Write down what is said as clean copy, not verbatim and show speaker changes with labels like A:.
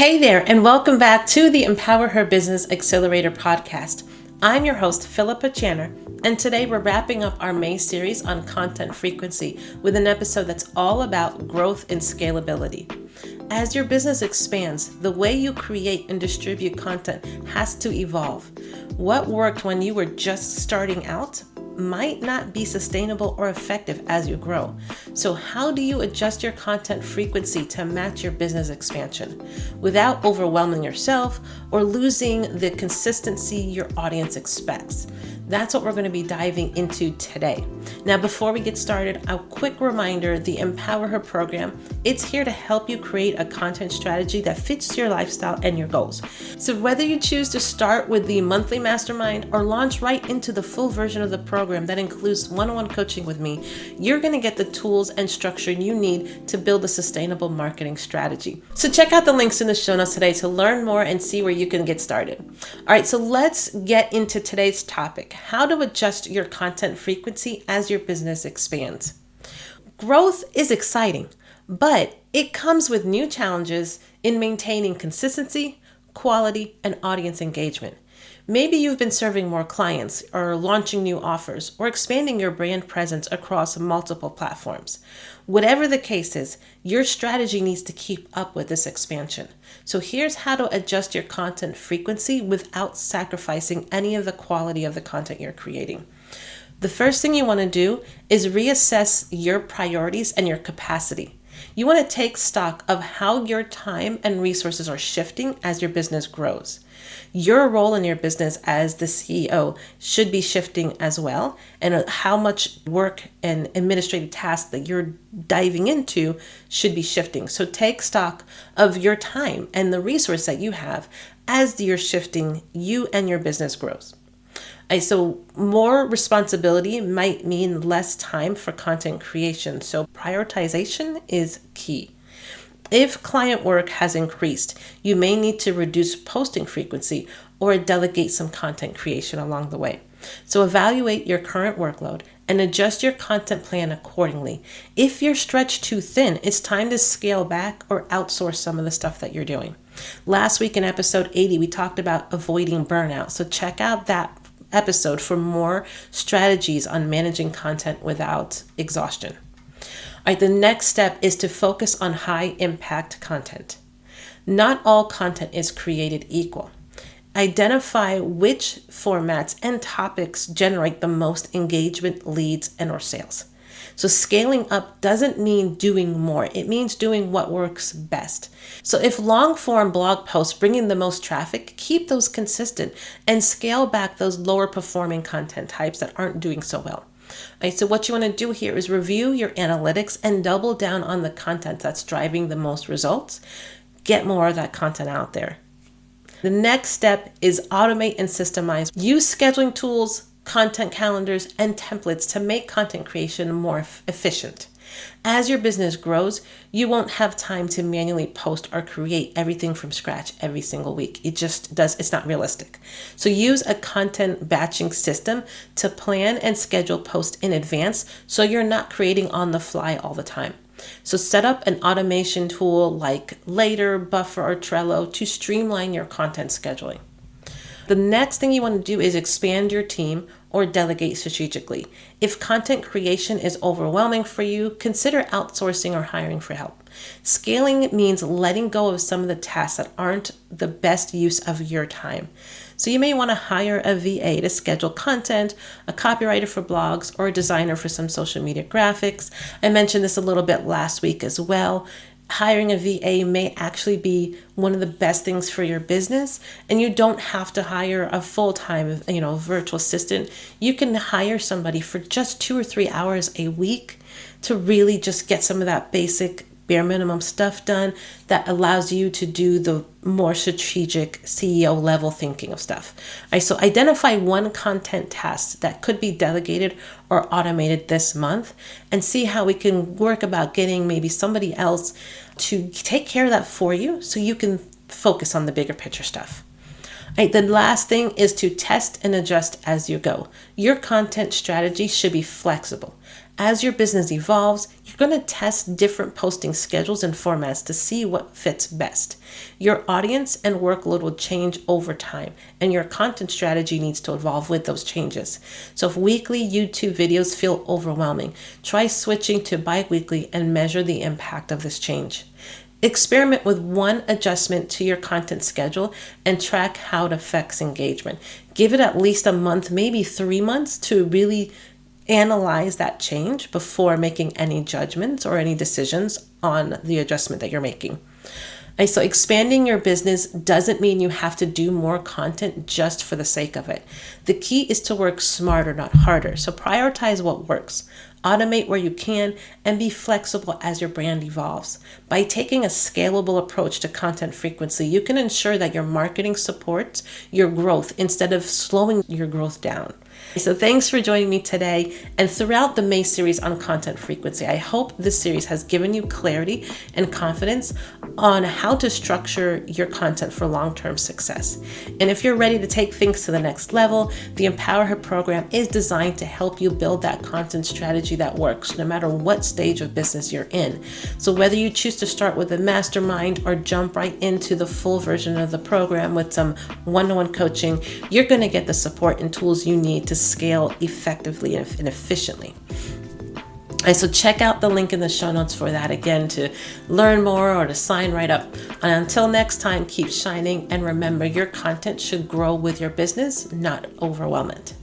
A: Hey there, and welcome back to the Empower Her Business Accelerator podcast. I'm your host, Philippa Channer, and today we're wrapping up our May series on content frequency with an episode that's all about growth and scalability. As your business expands, the way you create and distribute content has to evolve. What worked when you were just starting out might not be sustainable or effective as you grow. So how do you adjust your content frequency to match your business expansion without overwhelming yourself or losing the consistency your audience expects? That's what we're going to be diving into today. Now, before we get started, a quick reminder, the Empower Her program, it's here to help you create a content strategy that fits your lifestyle and your goals. So whether you choose to start with the monthly mastermind or launch right into the full version of the program that includes one-on-one coaching with me, you're going to get the tools and structure you need to build a sustainable marketing strategy. So check out the links in the show notes today to learn more and see where you can get started. All right, so let's get into today's topic: how to adjust your content frequency as your business expands. Growth is exciting, but it comes with new challenges in maintaining consistency, quality, and audience engagement. Maybe you've been serving more clients or launching new offers or expanding your brand presence across multiple platforms. Whatever the case is, your strategy needs to keep up with this expansion. So here's how to adjust your content frequency without sacrificing any of the quality of the content you're creating. The first thing you want to do is reassess your priorities and your capacity. You want to take stock of how your time and resources are shifting as your business grows. Your role in your business as the CEO should be shifting as well, and how much work and administrative tasks that you're diving into should be shifting. So take stock of your time and the resource that you have as you're shifting, you and your business grows. So more responsibility might mean less time for content creation. So prioritization is key. If client work has increased, you may need to reduce posting frequency or delegate some content creation along the way. So evaluate your current workload and adjust your content plan accordingly. If you're stretched too thin, it's time to scale back or outsource some of the stuff that you're doing. Last week in episode 80, we talked about avoiding burnout. So check out that episode for more strategies on managing content without exhaustion. All right, the next step is to focus on high impact content. Not all content is created equal. Identify which formats and topics generate the most engagement, leads, and or sales. So scaling up doesn't mean doing more. It means doing what works best. So if long form blog posts bring in the most traffic, keep those consistent and scale back those lower performing content types that aren't doing so well. Right, so what you want to do here is review your analytics and double down on the content that's driving the most results. Get more of that content out there. The next step is automate and systemize. Use scheduling tools, content calendars, and templates to make content creation more efficient. As your business grows, you won't have time to manually post or create everything from scratch every single week. It's not realistic. So use a content batching system to plan and schedule posts in advance so you're not creating on the fly all the time. So set up an automation tool like Later, Buffer, or Trello to streamline your content scheduling. The next thing you want to do is expand your team or delegate strategically. If content creation is overwhelming for you, consider outsourcing or hiring for help. Scaling means letting go of some of the tasks that aren't the best use of your time. So you may want to hire a VA to schedule content, a copywriter for blogs, or a designer for some social media graphics. I mentioned this a little bit last week as well. Hiring a VA may actually be one of the best things for your business, and you don't have to hire a full-time, virtual assistant. You can hire somebody for just 2 or 3 hours a week to really just get some of that basic bare minimum stuff done that allows you to do the more strategic CEO level thinking of stuff. All right, so identify one content task that could be delegated or automated this month and see how we can work about getting maybe somebody else to take care of that for you so you can focus on the bigger picture stuff. All right, the last thing is to test and adjust as you go. Your content strategy should be flexible. As your business evolves, you're going to test different posting schedules and formats to see what fits best. Your audience and workload will change over time, and your content strategy needs to evolve with those changes. So if weekly YouTube videos feel overwhelming, try switching to bi-weekly and measure the impact of this change. Experiment with one adjustment to your content schedule and track how it affects engagement. Give it at least a month, maybe 3 months, to really analyze that change before making any judgments or any decisions on the adjustment that you're making. And so expanding your business doesn't mean you have to do more content just for the sake of it. The key is to work smarter, not harder. So prioritize what works. Automate where you can and be flexible as your brand evolves. By taking a scalable approach to content frequency, you can ensure that your marketing supports your growth instead of slowing your growth down. So thanks for joining me today and throughout the May series on content frequency. I hope this series has given you clarity and confidence on how to structure your content for long-term success. And if you're ready to take things to the next level, the Empower Her program is designed to help you build that content strategy that works no matter what stage of business you're in. So whether you choose to start with a mastermind or jump right into the full version of the program with some one-on-one coaching, you're going to get the support and tools you need to scale effectively and efficiently. And so check out the link in the show notes for that again to learn more or to sign right up. And until next time, keep shining and remember your content should grow with your business, not overwhelm it.